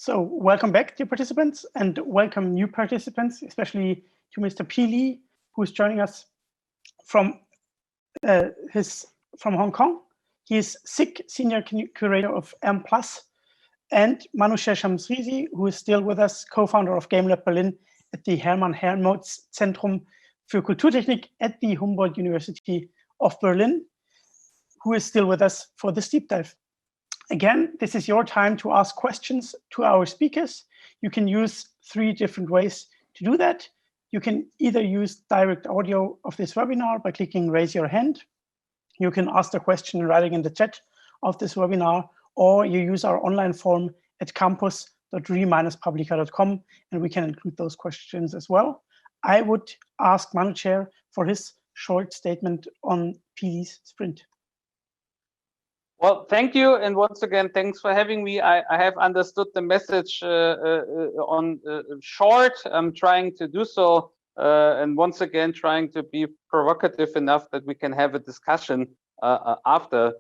So welcome back, dear participants, and welcome new participants, especially to Mr. P. Lee, who is joining us from Hong Kong. He is SIG Senior Curator of M+, and Manouchehr Shamsrizi, who is still with us, co-founder of Game Lab Berlin at the Hermann Helmholtz Zentrum für Kulturtechnik at the Humboldt University of Berlin, who is still with us for this deep dive. Again, this is your time to ask questions to our speakers. You can use 3 different ways to do that. You can either use direct audio of this webinar by clicking raise your hand. You can ask the question writing in the chat of this webinar, or you use our online form at campus.re-publica.com, and we can include those questions as well. I would ask Manouchehr for his short statement on PD's sprint. Well, thank you. And once again, thanks for having me. I have understood the message on short. I'm trying to do so. And once again, trying to be provocative enough that we can have a discussion after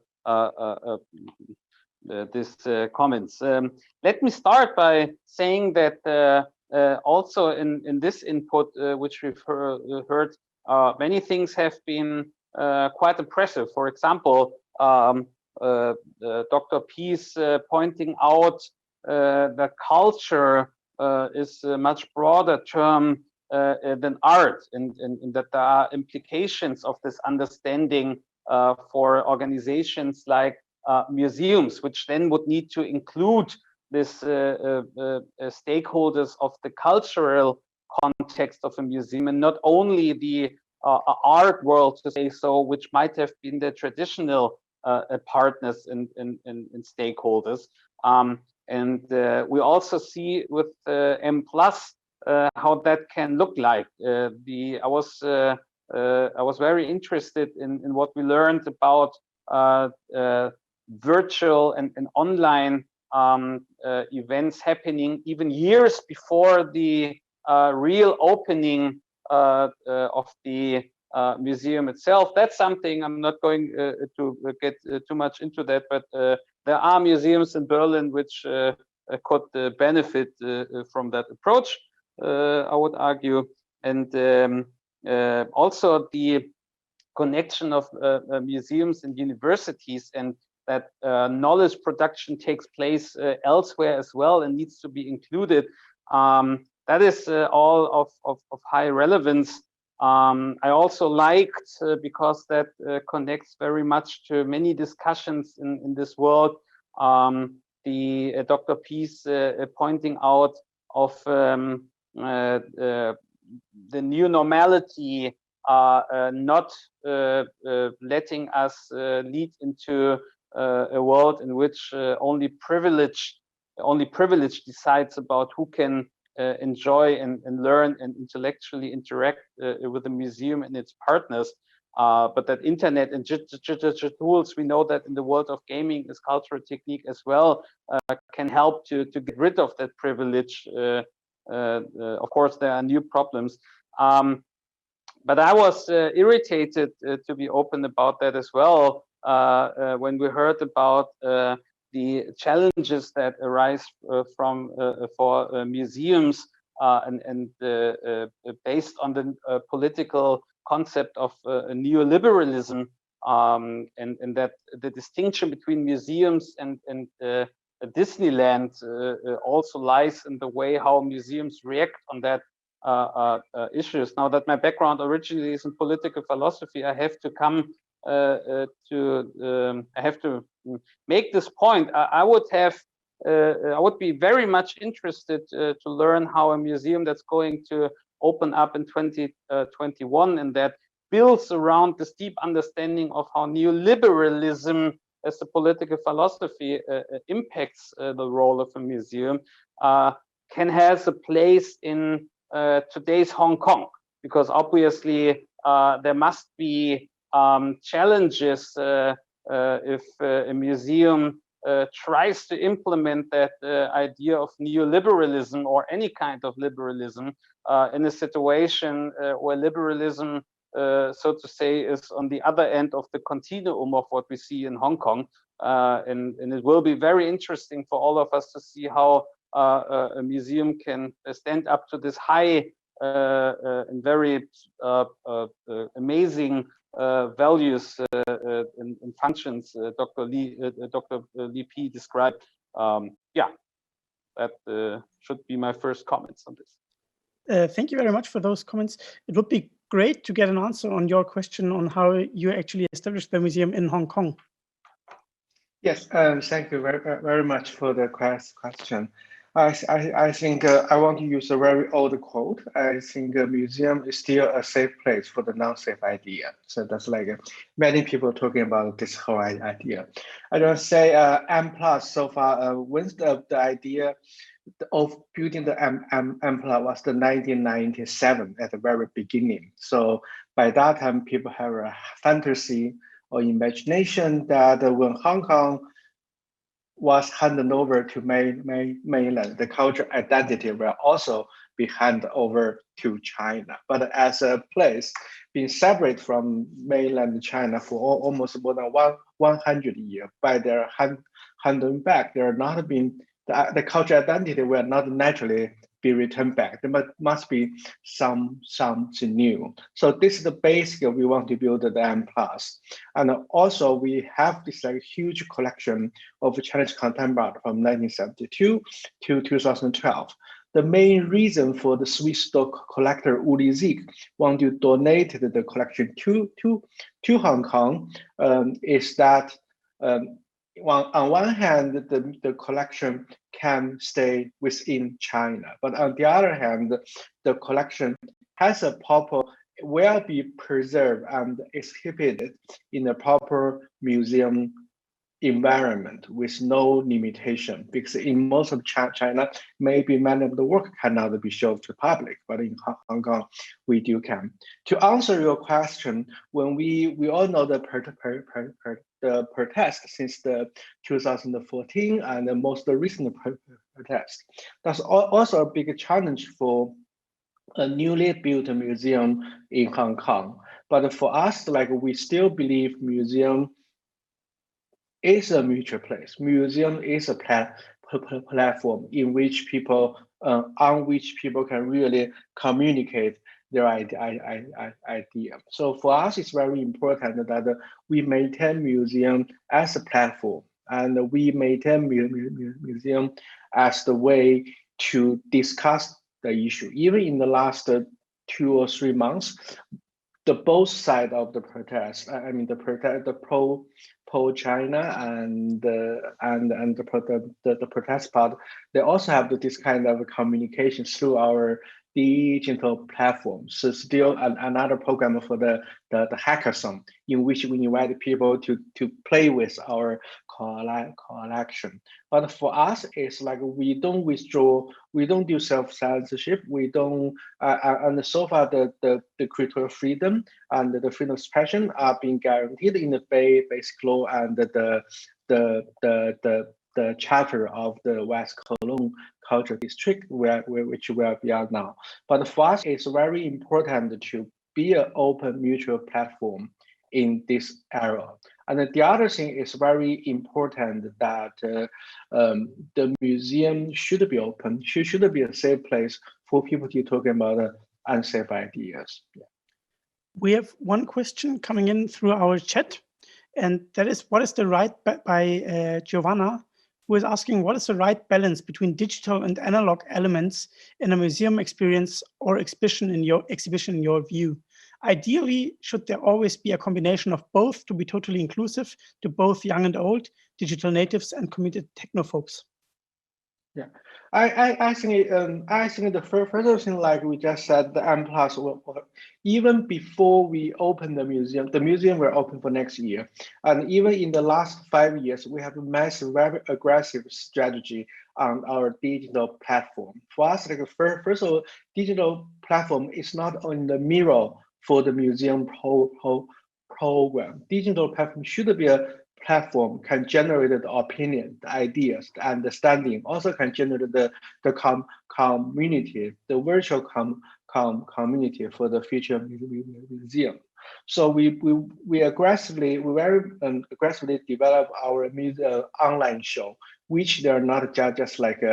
these comments. Let me start by saying that also in this input, which we've heard, many things have been quite impressive. For example, Dr. P's pointing out that culture is a much broader term than art, and that there are implications of this understanding for organizations like museums, which then would need to include this stakeholders of the cultural context of a museum, and not only the art world, to say so, which might have been the traditional partners and stakeholders. And we also see with M+ how that can look like. I was very interested in what we learned about virtual and online events happening even years before the real opening of the museum itself. That's something I'm not going to get too much into that, but there are museums in Berlin which could benefit from that approach, I would argue. And also the connection of museums and universities, and that knowledge production takes place elsewhere as well and needs to be included. That is all of high relevance. I also liked, because that connects very much to many discussions in this world, the Dr. P's pointing out of the new normality not letting us lead into a world in which only privilege decides about who can enjoy and learn and intellectually interact with the museum and its partners, but that internet and digital tools, we know that in the world of gaming as cultural technique as well, can help to get rid of that privilege. Of course, there are new problems, but I was irritated, to be open about that as well, when we heard about the challenges that arise for museums and based on the political concept of neoliberalism, and that the distinction between museums and Disneyland also lies in the way how museums react on that issues. Now that my background originally is in political philosophy, I have to come I have to make this point. I would be very much interested to learn how a museum that's going to open up in 2021 and that builds around this deep understanding of how neoliberalism as a political philosophy impacts the role of a museum, can has a place in today's Hong Kong, because obviously there must be challenges if a museum tries to implement that idea of neoliberalism or any kind of liberalism in a situation where liberalism, so to say, is on the other end of the continuum of what we see in Hong Kong. And it will be very interesting for all of us to see how a museum can stand up to this high and very amazing values and functions Dr. Li Pi described. Yeah, that should be my first comments on this. Thank you very much for those comments. It would be great to get an answer on your question on how you actually established the museum in Hong Kong. Yes, thank you very much for the question. I think I want to use a very old quote. I think a museum is still a safe place for the non-safe idea. So that's like many people talking about this whole idea. I don't say M plus so far. When's the idea of building the M plus was the 1997 at the very beginning. So by that time, people have a fantasy or imagination that when Hong Kong was handed over to mainland, the cultural identity will also be handed over to China. But as a place being separate from mainland China for almost more than 100 years, by their handing back, there not been the cultural identity will not naturally be returned back. There must be something new. So this is the basic we want to build the M+. And also we have this like huge collection of Chinese contemporary from 1972 to 2012. The main reason for the Swiss dog collector Uli Zieg want to donate the collection to Hong Kong is that on one hand, the collection can stay within China, but on the other hand, the collection has a proper, will be preserved and exhibited in a proper museum environment with no limitation, because in most of China, maybe many of the work cannot be shown to public, but in Hong Kong, we do can. To answer your question, when we all know the protest since the 2014 and the most recent protest, that's also a big challenge for a newly built museum in Hong Kong. But for us, like we still believe museum is a mutual place. Museum is a platform in which people, on which people can really communicate their idea. So for us, it's very important that we maintain museum as a platform, and we maintain museum as the way to discuss the issue. Even in the last 2 or 3 months, the both side of the protest, I mean the pro China and the protest part, they also have this kind of communication through our digital platforms. So still another program for the hackathon, in which we invite people to play with our collection. But for us, it's like we don't withdraw, we don't do self-censorship, we don't, and so far the creator freedom and the freedom of expression are being guaranteed in the basic law and the charter of the West Kowloon Cultural District, which we are beyond now. But for us, it's very important to be an open mutual platform in this era. And the other thing is very important that the museum should be open, should be a safe place for people to talk about unsafe ideas. Yeah. We have one question coming in through our chat, and that is, what is the right by Giovanna, who is asking, what is the right balance between digital and analog elements in a museum experience or exhibition in your view? Ideally, should there always be a combination of both to be totally inclusive to both young and old, digital natives and committed technophobes? Yeah, I think the first thing, like we just said, the M+, even before we open the museum will open for next year. And even in the last 5 years, we have a massive, very aggressive strategy on our digital platform. For us, like first of all, digital platform is not on the mirror for the museum program. Digital platform should be a platform can generate the opinion, the ideas, the understanding, also can generate the community, the virtual community for the future museum. So we very aggressively develop our online show, which they're not just like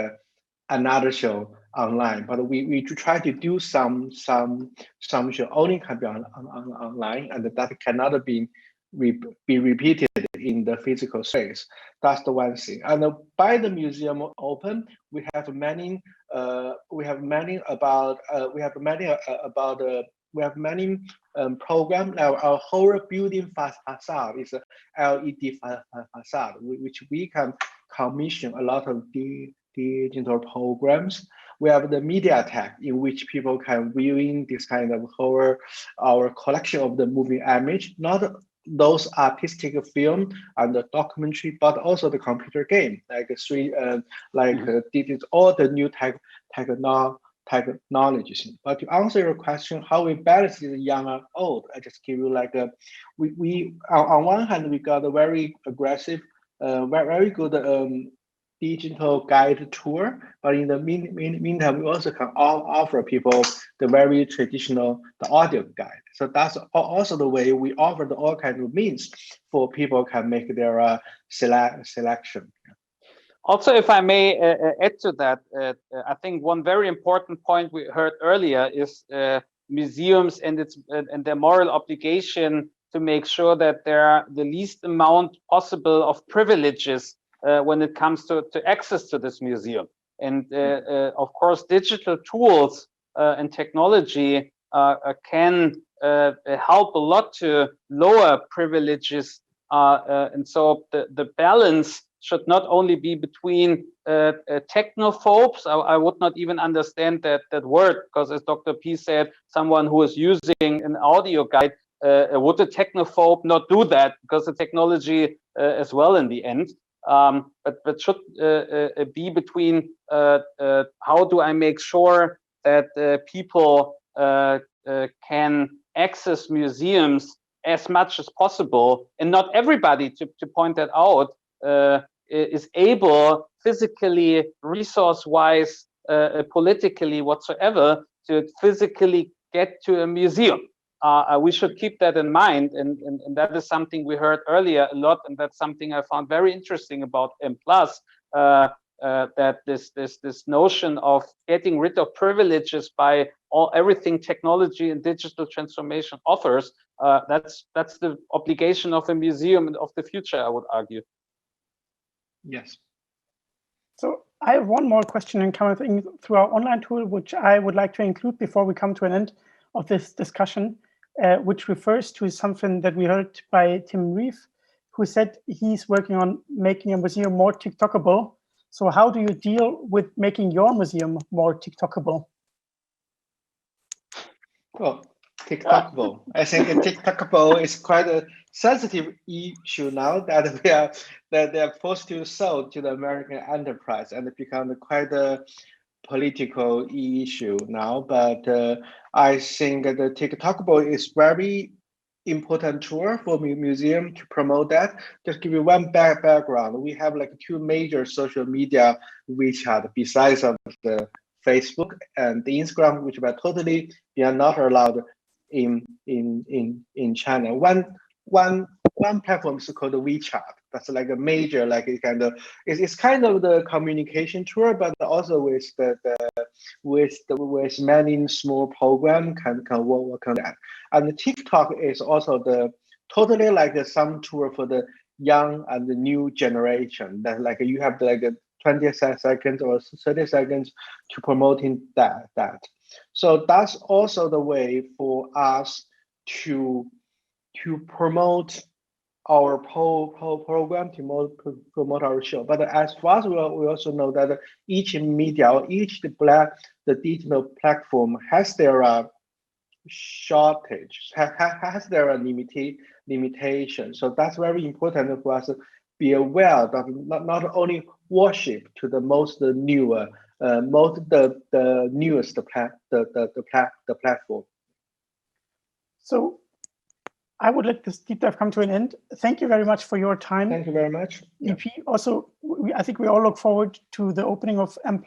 another show online, but we try to do some show only can be online, and that cannot be repeated in the physical space. That's the one thing. And by the museum open, we have many program. Our whole building facade is a LED facade, which we can commission a lot of digital programs. We have the media tag in which people can viewing this kind of our collection of the moving image, not those artistic film and the documentary, but also the computer game, like all the new technologies. But to answer your question, how we balance the young and old, I just give you like we on one hand we got a very aggressive, very good digital guide tour, but in the meantime, we also can offer people the very traditional, the audio guide. So that's also the way we offer all kinds of means for people can make their selection. Also, if I may add to that, I think one very important point we heard earlier is museums and their moral obligation to make sure that there are the least amount possible of privileges when it comes to access to this museum. And of course, digital tools and technology can help a lot to lower privileges. And so the balance should not only be between technophobes. I would not even understand that word, because as Dr. P said, someone who is using an audio guide, would a technophobe not do that? Because the technology as well in the end. But should be between how do I make sure that people can access museums as much as possible, and not everybody, to point that out, is able physically, resource-wise, politically, whatsoever, to physically get to a museum. We should keep that in mind, and that is something we heard earlier a lot, and that's something I found very interesting about M+, that this notion of getting rid of privileges by everything technology and digital transformation offers. That's the obligation of a museum of the future, I would argue. Yes. So I have one more question incoming through our online tool, which I would like to include before we come to an end of this discussion, which refers to something that we heard by Tim Reeve, who said he's working on making a museum more TikTokable. So how do you deal with making your museum more TikTokable? Well, TikTokable. I think TikTokable is quite a sensitive issue now that they are forced to sell to the American enterprise, and it become quite a political issue now. But I think the TikTokable is very important tool for museum to promote that. Just give you one background. We have like 2 major social media WeChat besides of the Facebook and the Instagram, which are totally not allowed in China. One platform is called WeChat. That's like a major, like it kind of it's kind of the communication tool, but also with many small program can work on that. And the TikTok is also the totally like some tool for the young and the new generation. That like you have like a 20 seconds or 30 seconds to promoting that. So that's also the way for us to promote our program, to promote our show. But as far as we also know that each media or each the digital platform has their shortage, has their limitation. So that's very important for us to be aware that not only worship to the most newer, the newest the platform. So I would let this deep dive come to an end. Thank you very much for your time. Thank you very much. EP. Also, I think we all look forward to the opening of M+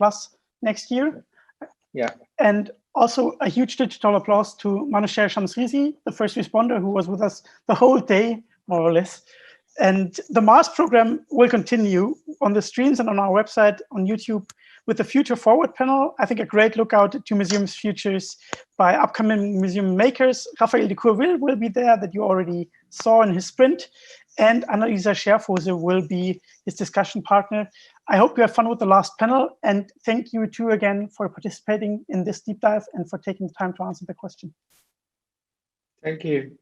next year. Yeah. And also a huge digital applause to Manouchehr Shamsrizi, the first responder who was with us the whole day, more or less. And the Mars program will continue on the streams and on our website, on YouTube, with the Future Forward panel. I think a great lookout to MuseumFutures by upcoming museum makers. Raphael de Courville will be there, that you already saw in his sprint. And Annalisa Scherfose will be his discussion partner. I hope you have fun with the last panel. And thank you too again for participating in this deep dive and for taking the time to answer the question. Thank you.